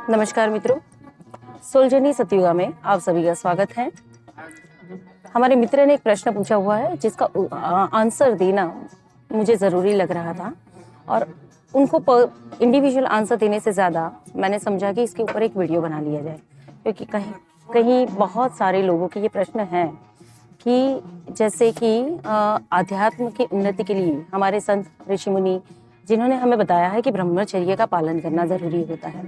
नमस्कार मित्रों, सोलजनी सतयुगा में आप सभी का स्वागत है। हमारे मित्र ने एक प्रश्न पूछा हुआ है जिसका आंसर देना मुझे ज़रूरी लग रहा था और उनको इंडिविजुअल आंसर देने से ज़्यादा मैंने समझा कि इसके ऊपर एक वीडियो बना लिया जाए, क्योंकि कहीं कहीं बहुत सारे लोगों के ये प्रश्न है कि जैसे कि आध्यात्म की उन्नति के लिए हमारे संत ऋषि मुनि जिन्होंने हमें बताया है कि ब्रह्मचर्य का पालन करना ज़रूरी होता है।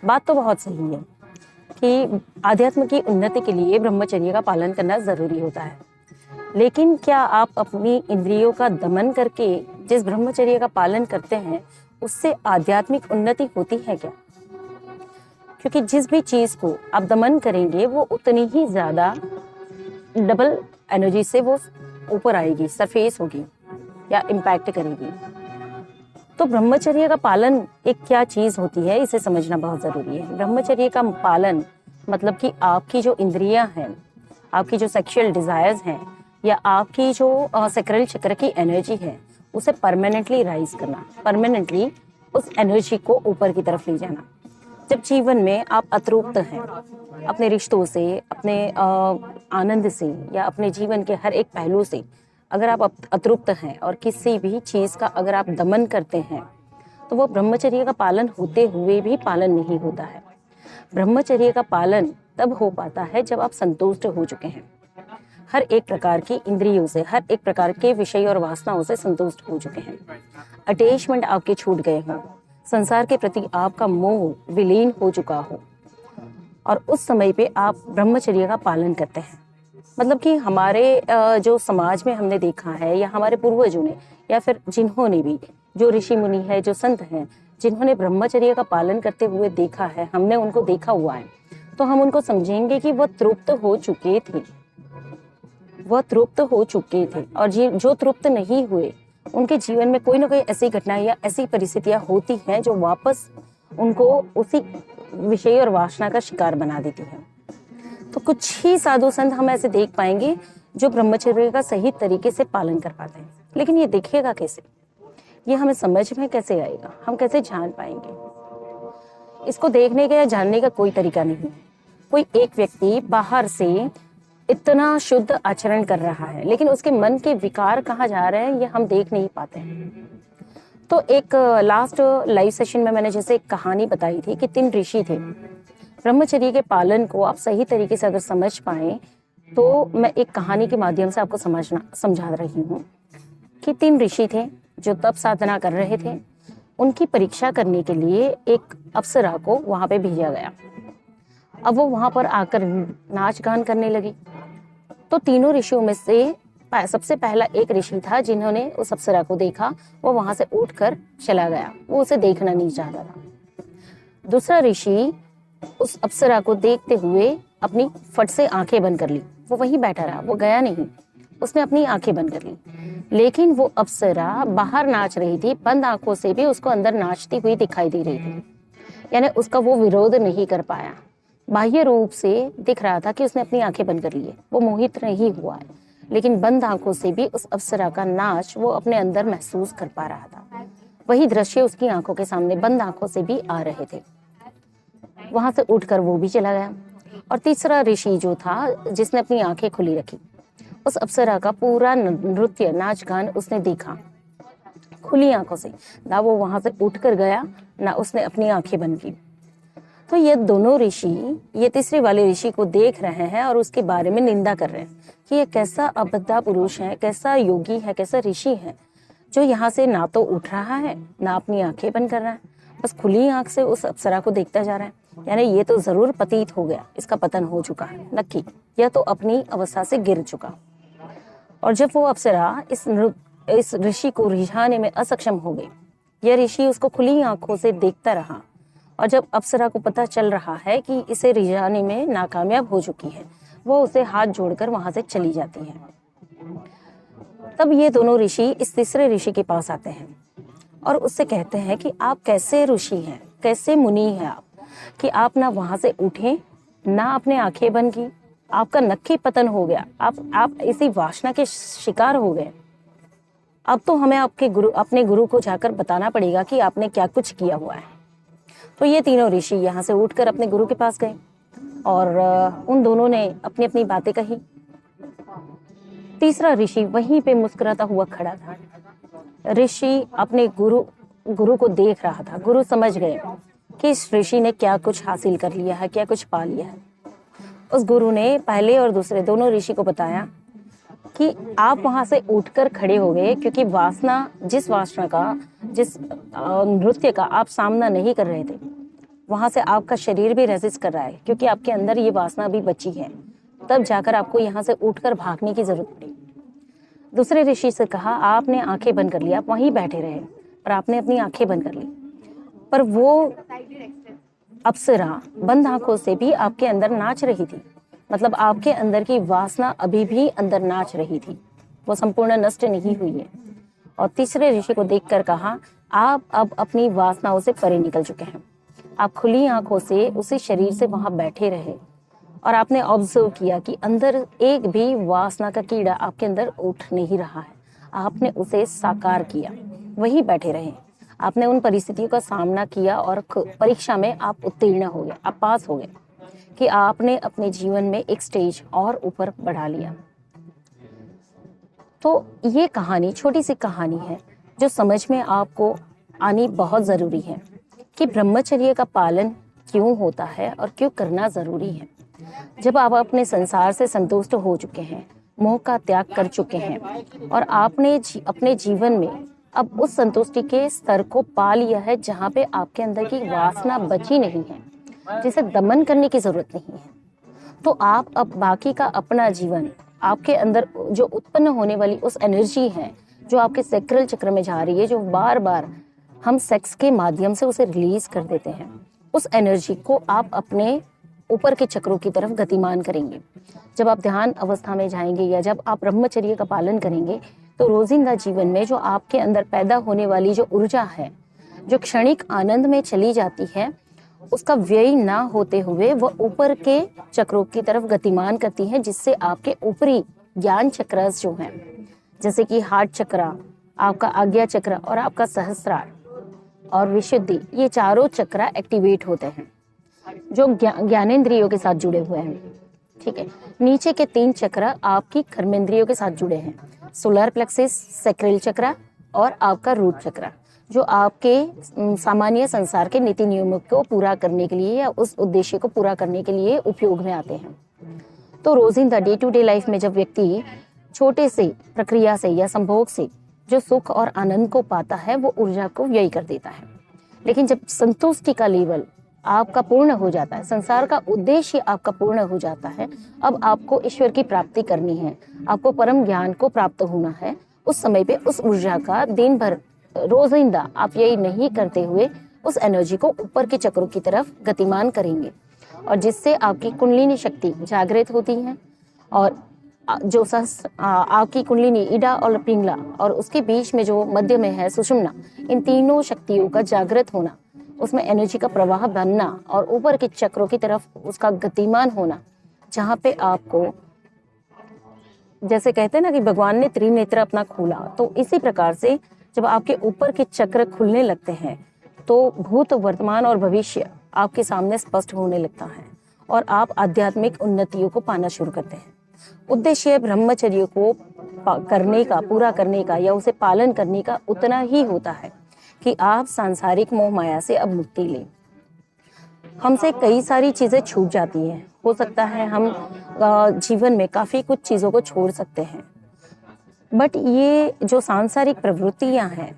बात तो बहुत सही है कि आध्यात्म की उन्नति के लिए ब्रह्मचर्य का पालन करना जरूरी होता है, लेकिन क्या आप अपनी इंद्रियों का दमन करके जिस ब्रह्मचर्य का पालन करते हैं उससे आध्यात्मिक उन्नति होती है क्या? क्योंकि जिस भी चीज को आप दमन करेंगे वो उतनी ही ज्यादा डबल एनर्जी से वो ऊपर आएगी, सरफेस होगी या इम्पैक्ट करेगी। तो ब्रह्मचर्य का पालन एक क्या चीज होती है, इसे समझना बहुत जरूरी है। ब्रह्मचर्य का पालन मतलब कि आपकी जो इंद्रियां हैं, आपकी जो सेक्सुअल डिजायर्स हैं या आपकी जो सैक्रल चक्र की एनर्जी है उसे परमानेंटली राइज करना, परमानेंटली उस एनर्जी को ऊपर की तरफ ले जाना। जब जीवन में आप अतृप्त हैं अपने रिश्तों से, अपने आनंद से या अपने जीवन के हर एक पहलू से, अगर आप अतृप्त हैं और किसी भी चीज़ का अगर आप दमन करते हैं तो वो ब्रह्मचर्य का पालन होते हुए भी पालन नहीं होता है। ब्रह्मचर्य का पालन तब हो पाता है जब आप संतुष्ट हो चुके हैं, हर एक प्रकार की इंद्रियों से, हर एक प्रकार के विषय और वासनाओं से संतुष्ट हो चुके हैं, अटैचमेंट आपके छूट गए हों, संसार के प्रति आपका मोह विलीन हो चुका हो और उस समय पे आप ब्रह्मचर्य का पालन करते हैं। मतलब कि हमारे जो समाज में हमने देखा है या हमारे पूर्वजों ने या फिर जिन्होंने भी, जो ऋषि मुनि है, जो संत हैं, जिन्होंने ब्रह्मचर्य का पालन करते हुए देखा है, हमने उनको देखा हुआ है, तो हम उनको समझेंगे कि वह तृप्त हो चुके थे, वह तृप्त हो चुके थे। और जो तृप्त नहीं हुए उनके जीवन में कोई ना कोई ऐसी घटना या ऐसी परिस्थितियां होती हैं जो वापस उनको उसी विषय और वासना का शिकार बना देती है। तो कुछ ही साधु संत हम ऐसे देख पाएंगे जो ब्रह्मचर्य का सही तरीके से पालन कर पाते हैं, लेकिन ये देखिएगा कैसे, ये हमें समझ में कैसे आएगा, हम कैसे जान पाएंगे? इसको देखने का या जानने का कोई तरीका नहीं है। कोई एक व्यक्ति बाहर से इतना शुद्ध आचरण कर रहा है लेकिन उसके मन के विकार कहाँ जा रहे हैं ये हम देख नहीं पाते हैं। तो एक लास्ट लाइव सेशन में मैंने जैसे एक कहानी बताई थी कि 3 ऋषि थे। ब्रह्मचर्य के पालन को आप सही तरीके से अगर समझ पाए तो मैं एक कहानी के माध्यम से आपको समझा रही हूँ कि 3 ऋषि थे जो तप साधना कर रहे थे। उनकी परीक्षा करने के लिए एक अप्सरा को वहां पे भेजा गया। अब वो वहां पर आकर नाच गान करने लगी। तो तीनों ऋषियों में से सबसे पहला एक ऋषि था जिन्होंने उस अप्सरा को देखा, वो वहां से उठकर चला गया, वो उसे देखना नहीं चाहता था। दूसरा ऋषि उस अप्सरा को देखते हुए अपनी फट से आंखें बंद कर ली, वो वहीं बैठा रहा, वो गया नहीं, उसने अपनी आंखें बंद कर ली। लेकिन वो अप्सरा बाहर नाच रही थी, बंद आंखों से भी उसको अंदर नाचती हुई दिखाई दे रही थी, यानी उसका वो विरोध नहीं कर पाया। बाह्य रूप से दिख रहा था कि उसने अपनी आंखें बंद कर ली है, वो मोहित नहीं हुआ है, लेकिन बंद आंखों से भी उस अप्सरा का नाच वो अपने अंदर महसूस कर पा रहा था। वही दृश्य उसकी आंखों के सामने बंद आंखों से भी आ रहे थे। वहां से उठकर वो भी चला गया। और तीसरा ऋषि जो था जिसने अपनी आंखें खुली रखी, उस अप्सरा का पूरा नृत्य नाच गान उसने देखा खुली आंखों से, ना वो वहां से उठकर गया ना उसने अपनी आंखें बंद की। तो ये दोनों ऋषि ये तीसरे वाले ऋषि को देख रहे हैं और उसके बारे में निंदा कर रहे हैं कि ये कैसा अबद्धा पुरुष है, कैसा योगी है, कैसा ऋषि है जो यहाँ से ना तो उठ रहा है ना अपनी आंखें बंद कर रहा है, बस खुली आंख से उस अप्सरा को देखता जा रहा है। यानी ये तो जरूर पतित हो गया, इसका पतन हो चुका है नक्की, यह तो अपनी अवस्था से गिर चुका। और जब वो अप्सरा इस ऋषि को रिझाने में असक्षम हो गई, यह ऋषि उसको खुली आंखों से देखता रहा और जब अप्सरा को पता चल रहा है कि इसे रिझाने में नाकामयाब हो चुकी है, वो उसे हाथ जोड़कर वहां से चली जाती है। तब ये दोनों ऋषि इस तीसरे ऋषि के पास आते हैं और उससे कहते हैं कि आप कैसे ऋषि हैं, कैसे मुनि हैं आप, कि आप ना वहां से उठे ना अपने आंखें बंद की, आपका नक्की पतन हो गया, आप इसी वासना के शिकार हो गए। अब तो हमें अपने गुरु को जाकर बताना पड़ेगा कि आपने क्या कुछ किया हुआ है। तो ये तीनों ऋषि यहाँ से उठकर अपने गुरु के पास गए और उन दोनों ने अपनी अपनी बातें कही। तीसरा ऋषि वहीं पे मुस्कुराता हुआ खड़ा था। ऋषि अपने गुरु को देख रहा था। गुरु समझ गए कि इस ऋषि ने क्या कुछ हासिल कर लिया है, क्या कुछ पा लिया है। उस गुरु ने पहले और दूसरे दोनों ऋषि को बताया कि आप वहां से उठकर खड़े हो गए क्योंकि जिस वासना का, जिस नृत्य का आप सामना नहीं कर रहे थे, वहां से आपका शरीर भी रेजिस्ट कर रहा है क्योंकि आपके अंदर ये वासना भी बची है। तब जाकर आपको यहाँ से उठकर भागने की जरूरत पड़ी। दूसरे ऋषि से कहा, आपने आंखें बंद कर ली, आप वहीं बैठे रहे पर आपने अपनी आंखें बंद कर ली, पर वो अप्सरा बंद आंखों से भी आपके अंदर नाच रही थी। मतलब आपके अंदर की वासना अभी भी अंदर नाच रही थी, वो संपूर्ण नष्ट नहीं हुई है। और तीसरे ऋषि को देखकर कहा, आप अब अपनी वासनाओं से परे निकल चुके हैं। आप खुली आंखों से उसी शरीर से वहां बैठे रहे और आपने ऑब्जर्व किया कि अंदर एक भी वासना का कीड़ा आपके अंदर उठ नहीं रहा है। आपने उसे साकार किया, वहीं बैठे रहे। आपने उन परिस्थितियों का सामना किया और परीक्षा में आप उत्तीर्ण हो गए, आप पास हो गए कि आपने अपने जीवन में एक स्टेज और ऊपर बढ़ा लिया। तो ये कहानी छोटी सी कहानी है जो समझ में आपको आनी बहुत ज़रूरी है कि ब्रह्मचर्य का पालन क्यों होता है और क्यों करना ज़रूरी है। जब आप अपने संसार से संतुष्ट हो चुके हैं, मोह का त्याग कर चुके हैं और आपने अपने जीवन में अब उस संतुष्टि के स्तर को पा लिया है जहाँ पे आपके अंदर की वासना बची नहीं है, जिसे दमन करने की जरूरत नहीं है, तो आप अब बाकी का अपना जीवन, आपके अंदर जो उत्पन्न होने वाली उस एनर्जी है जो आपके सैक्रल चक्र में जा रही है, जो बार बार हम सेक्स के माध्यम से उसे रिलीज कर देते हैं, उस एनर्जी को आप अपने ऊपर के चक्रों की तरफ गतिमान करेंगे। जब आप ध्यान अवस्था में जाएंगे या जब आप ब्रह्मचर्य का पालन करेंगे तो रोजिंदा जीवन में जो आपके अंदर पैदा होने वाली जो ऊर्जा है, जो क्षणिक आनंद में चली जाती है, उसका व्यय ना होते हुए वह ऊपर के चक्रों की तरफ गतिमान करती है, जिससे आपके ऊपरी ज्ञान चक्र जो हैं, जैसे कि हार्ट चक्र, आपका आज्ञा चक्र और आपका सहस्रार और विशुद्धि, ये चारों चक्र एक्टिवेट होते हैं जो ज्ञानेंद्रियों के साथ जुड़े हुए हैं। ठीक है, नीचे के 3 चक्र आपकी कर्मेंद्रियों के साथ जुड़े हैं, सोलर प्लेक्सिस, सैक्रल चक्र और आपका रूट चक्र, जो आपके सामान्य संसार के नीति नियमों को पूरा करने के लिए या उस उद्देश्य को पूरा करने के लिए उपयोग में आते हैं। तो रोजिंदा डे टू डे लाइफ में जब व्यक्ति छोटे से प्रक्रिया से या संभोग से जो सुख और आनंद को पाता है, वो ऊर्जा को व्यय कर देता है। लेकिन जब संतुष्टि का लेवल आपका पूर्ण हो जाता है, संसार का उद्देश्य आपका पूर्ण हो जाता है, अब आपको ईश्वर की प्राप्ति करनी है, आपको परम ज्ञान को प्राप्त होना है, उस समय पे उस ऊर्जा का दिन भर रोजिंदा आप यही नहीं करते हुए उस एनर्जी को ऊपर के चक्रों की तरफ गतिमान करेंगे और जिससे आपकी कुंडलिनी शक्ति जागृत होती है और जो आपकी कुंडलिनी ईडा और पिंगला और उसके बीच में जो मध्य में है सुषुम्ना, इन तीनों शक्तियों का जागृत होना, उसमें एनर्जी का प्रवाह बनना और ऊपर के चक्रों की तरफ उसका गतिमान होना, जहाँ पे आपको जैसे कहते हैं ना कि भगवान ने त्रिनेत्र अपना खोला, तो इसी प्रकार से जब आपके ऊपर के चक्र खुलने लगते हैं तो भूत, वर्तमान और भविष्य आपके सामने स्पष्ट होने लगता है और आप आध्यात्मिक उन्नतियों को पाना शुरू करते हैं। उद्देश्य ब्रह्मचर्य को करने का, पूरा करने का या उसे पालन करने का उतना ही होता है कि आप सांसारिक मोह माया से अब मुक्ति लें। हमसे कई सारी चीजें छूट जाती हैं, हो सकता है हम जीवन में काफी कुछ चीजों को छोड़ सकते हैं, बट ये जो सांसारिक प्रवृत्तियां हैं,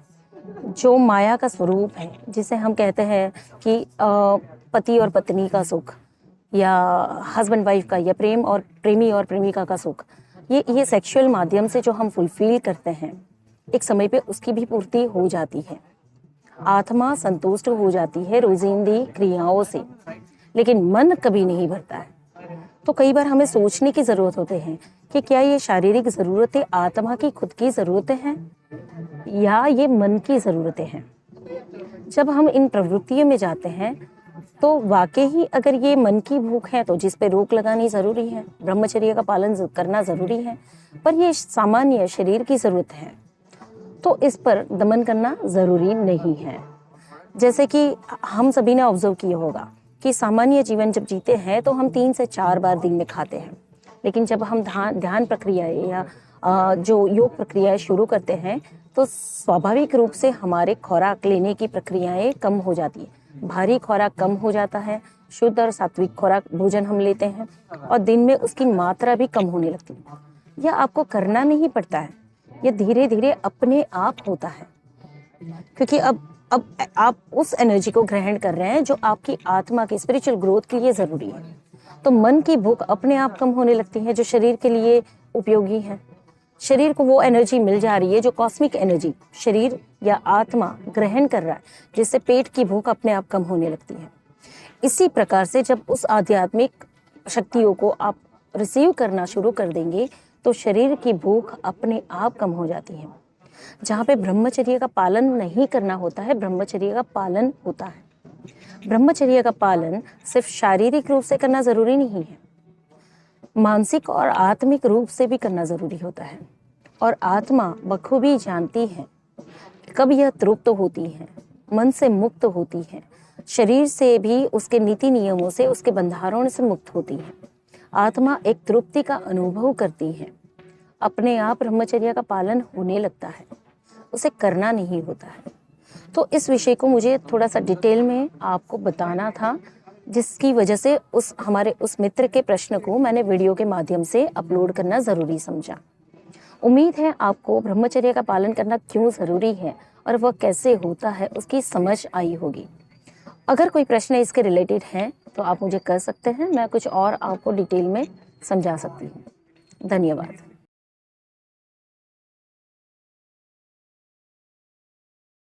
जो माया का स्वरूप है, जिसे हम कहते हैं कि पति और पत्नी का सुख या हस्बैंड वाइफ का या प्रेम और प्रेमी और प्रेमिका का सुख, ये सेक्सुअल माध्यम से जो हम फुलफिल करते हैं, एक समय पे उसकी भी पूर्ति हो जाती है, आत्मा संतुष्ट हो जाती है रोजिंदी क्रियाओं से, लेकिन मन कभी नहीं भरता है। तो कई बार हमें सोचने की जरूरत होती है कि क्या ये शारीरिक जरूरतें आत्मा की खुद की जरूरतें हैं या ये मन की जरूरतें हैं। जब हम इन प्रवृत्तियों में जाते हैं तो वाकई ही अगर ये मन की भूख है तो जिस पे रोक लगानी जरूरी है, ब्रह्मचर्य का पालन करना जरूरी है, पर ये सामान्य शरीर की जरूरत है तो इस पर दमन करना जरूरी नहीं है। जैसे कि हम सभी ने ऑब्जर्व किया होगा कि सामान्य जीवन जब जीते हैं तो हम 3 से 4 बार दिन में खाते हैं, लेकिन जब हम ध्यान प्रक्रियाएं या जो योग प्रक्रियाएं शुरू करते हैं तो स्वाभाविक रूप से हमारे खुराक लेने की प्रक्रियाएं कम हो जाती है, भारी खुराक कम हो जाता है, शुद्ध और सात्विक खुराक भोजन हम लेते हैं और दिन में उसकी मात्रा भी कम होने लगती है। यह आपको करना नहीं पड़ता है, यह धीरे धीरे अपने आप होता है, क्योंकि अब आप उस एनर्जी को ग्रहण कर रहे हैं जो आपकी आत्मा की स्पिरिचुअल ग्रोथ के लिए जरूरी है। तो मन की भूख अपने आप कम होने लगती है जो शरीर के लिए उपयोगी है। शरीर को वो एनर्जी मिल जा रही है जो कॉस्मिक एनर्जी शरीर या आत्मा ग्रहण कर रहा है, जिससे पेट की भूख अपने आप कम होने लगती है। इसी प्रकार से जब उस आध्यात्मिक शक्तियों को आप रिसीव करना शुरू कर देंगे तो शरीर की भूख अपने आप कम हो जाती है। जहाँ पे ब्रह्मचर्य का पालन नहीं करना होता है, ब्रह्मचर्य का पालन होता है। ब्रह्मचर्य का पालन सिर्फ शारीरिक रूप से करना जरूरी नहीं है, मानसिक और आत्मिक रूप से भी करना जरूरी होता है। और आत्मा बखूबी जानती है कब यह तृप्त होती है, मन से मुक्त होती है, शरीर से भी उसके नीति नियमों से, उसके बंधारों से मुक्त होती है। आत्मा एक तृप्ति का अनुभव करती है, अपने आप ब्रह्मचर्य का पालन होने लगता है, उसे करना नहीं होता है। तो इस विषय को मुझे थोड़ा सा डिटेल में आपको बताना था, जिसकी वजह से हमारे उस मित्र के प्रश्न को मैंने वीडियो के माध्यम से अपलोड करना ज़रूरी समझा। उम्मीद है आपको ब्रह्मचर्य का पालन करना क्यों ज़रूरी है और वह कैसे होता है उसकी समझ आई होगी। अगर कोई प्रश्न इसके रिलेटेड है तो आप मुझे कर सकते हैं, मैं कुछ और आपको डिटेल में समझा सकती हूँ। धन्यवाद।